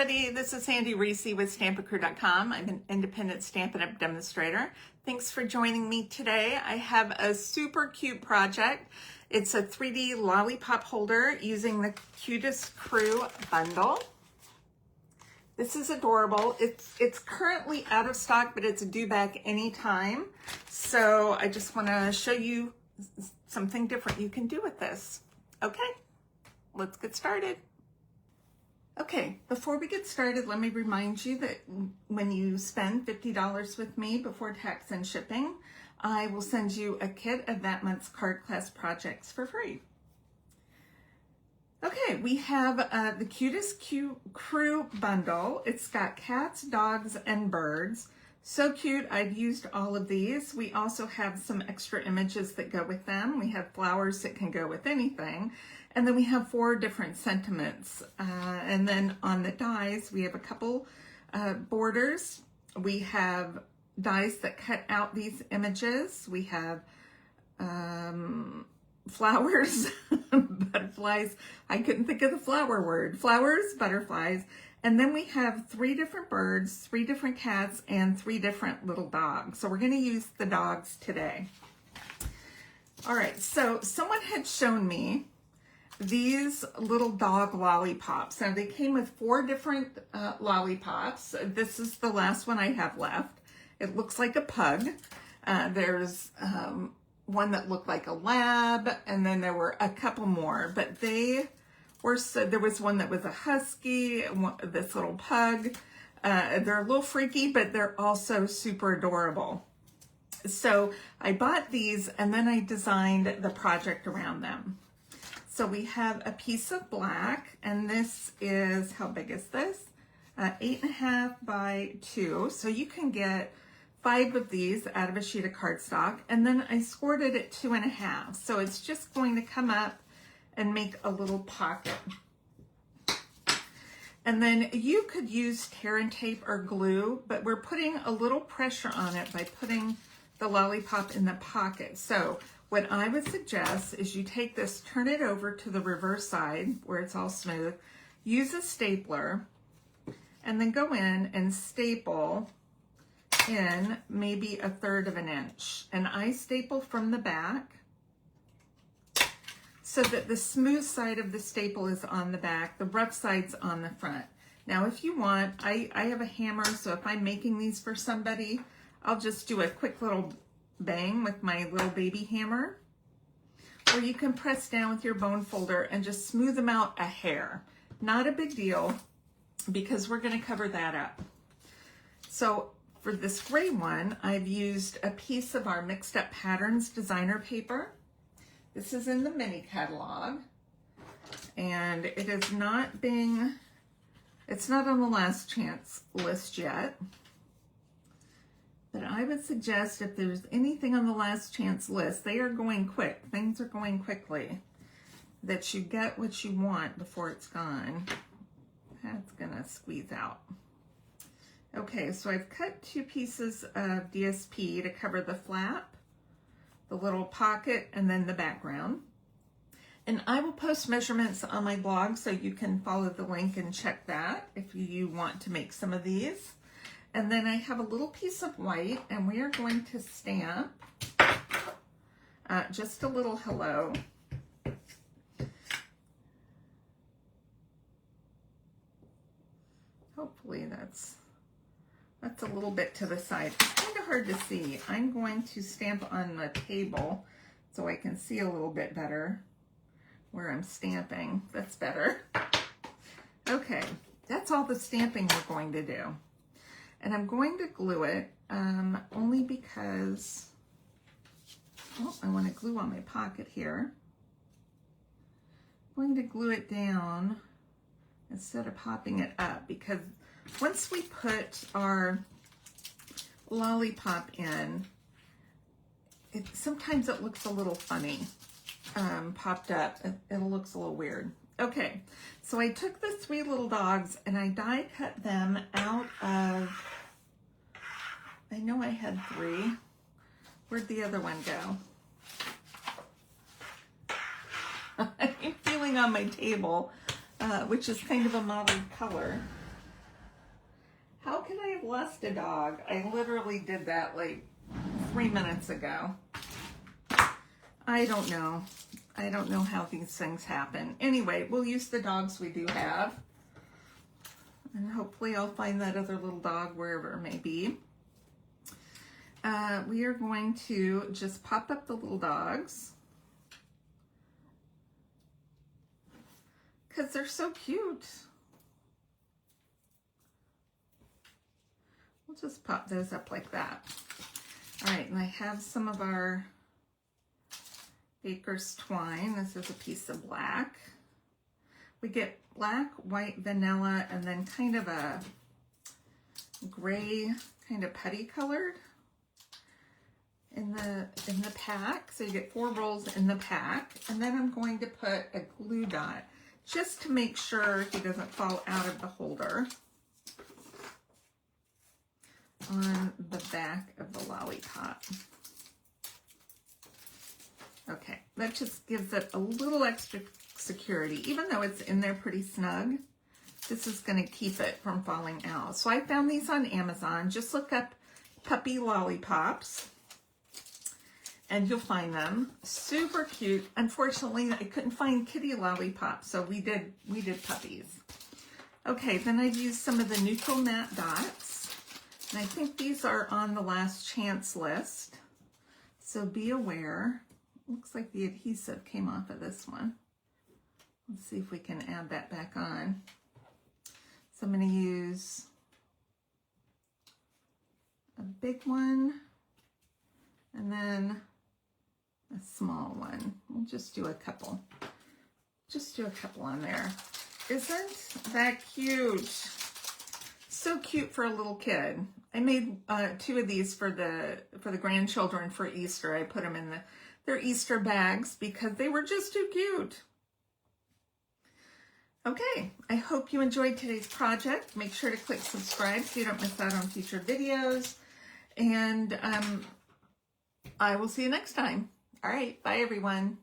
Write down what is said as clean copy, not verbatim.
everybody. This is Sandy Reese with StampACrew.com. I'm an independent Stampin' Up! Demonstrator. Thanks for joining me today. I have a super cute project. It's a 3D lollipop holder using the Cutest Crew bundle. This is adorable. It's currently out of stock, but it's due back anytime. So I just want to show you something different you can do with this. Okay, let's get started. Okay, before we get started, let me remind you that when you spend $50 with me before tax and shipping, I will send you a kit of that month's card class projects for free. Okay, we have the Cutest Crew bundle. It's got cats, dogs, and birds. So cute, I've used all of these. We also have some extra images that go with them. We have flowers that can go with anything. And then we have 4 different sentiments. And then on the dies, we have a couple borders. We have dies that cut out these images. We have flowers, butterflies. I couldn't think of the flower word. Flowers, butterflies. And then we have 3 different birds, 3 different cats, and 3 different little dogs. So we're going to use the dogs today. All right, so someone had shown me these little dog lollipops. Now they came with 4 different lollipops. This is the last one I have left. It looks like a pug. There's one that looked like a lab, and then there were a couple more, but they were, so there was one that was a husky, this little pug. They're a little freaky, but they're also super adorable. So I bought these and then I designed the project around them. So we have a piece of black, and this is, how big is this? 8.5 by 2. So you can get 5 of these out of a sheet of cardstock, and then I scored it at 2.5. So it's just going to come up and make a little pocket. And then you could use tear and tape or glue, but we're putting a little pressure on it by putting the lollipop in the pocket. So what I would suggest is you take this, turn it over to the reverse side where it's all smooth, use a stapler, and then go in and staple in maybe 1/3 of an inch. And I staple from the back so that the smooth side of the staple is on the back, the rough side's on the front. Now if you want, I have a hammer, so if I'm making these for somebody, I'll just do a quick little bang with my little baby hammer. Or you can press down with your bone folder and just smooth them out a hair. Not a big deal, because we're going to cover that up. So for this gray one, I've used a piece of our Mixed Up Patterns designer paper. This is in the mini catalog, and it is not being, it's not on the last chance list yet. But I would suggest if there's anything on the last chance list, they are going quick, things are going quickly, that you get what you want before it's gone. That's gonna squeeze out. Okay, so I've cut 2 pieces of DSP to cover the flap, the little pocket, and then the background. And I will post measurements on my blog so you can follow the link and check that if you want to make some of these. And then I have a little piece of white, and we are going to stamp just a little hello. Hopefully that's a little bit to the side. It's kind of hard to see. I'm going to stamp on the table so I can see a little bit better where I'm stamping. That's better. Okay, that's all the stamping we're going to do. And I'm going to glue it only because, oh, I want to glue on my pocket here. I'm going to glue it down instead of popping it up, because once we put our lollipop in, sometimes it looks a little funny, popped up. It looks a little weird. Okay, so I took the 3 little dogs and I die cut them out of, I know I had 3. Where'd the other one go? I'm feeling on my table, which is kind of a mottled color. How could I have lost a dog? I literally did that like 3 minutes ago. I don't know. I don't know how these things happen. Anyway, we'll use the dogs we do have. And hopefully I'll find that other little dog wherever it may be. We are going to just pop up the little dogs because they're so cute. We'll just pop those up like that. All right, and I have some of our baker's twine. This is a piece of black. We get black, white, vanilla, and then kind of a gray, kind of putty colored in the pack. So you get 4 rolls in the pack. And then I'm going to put a glue dot just to make sure he doesn't fall out of the holder on the back of the lollipop. Okay, that just gives it a little extra security. Even though it's in there pretty snug, this is going to keep it from falling out. So I found these on Amazon. Just look up puppy lollipops and you'll find them. Super cute. Unfortunately, I couldn't find kitty lollipops, so we did puppies. Okay, then I've used some of the neutral matte dots, and I think these are on the last chance list, so be aware. Looks like the adhesive came off of this one. Let's see if we can add that back on. So I'm going to use a big one and then a small one. We'll just do a couple. Just do a couple on there. Isn't that cute? So cute for a little kid. I made 2 of these for the grandchildren for Easter. I put them in their Easter bags because they were just too cute. Okay, I hope you enjoyed today's project. Make sure to click subscribe so you don't miss out on future videos. And I will see you next time. All right, bye everyone.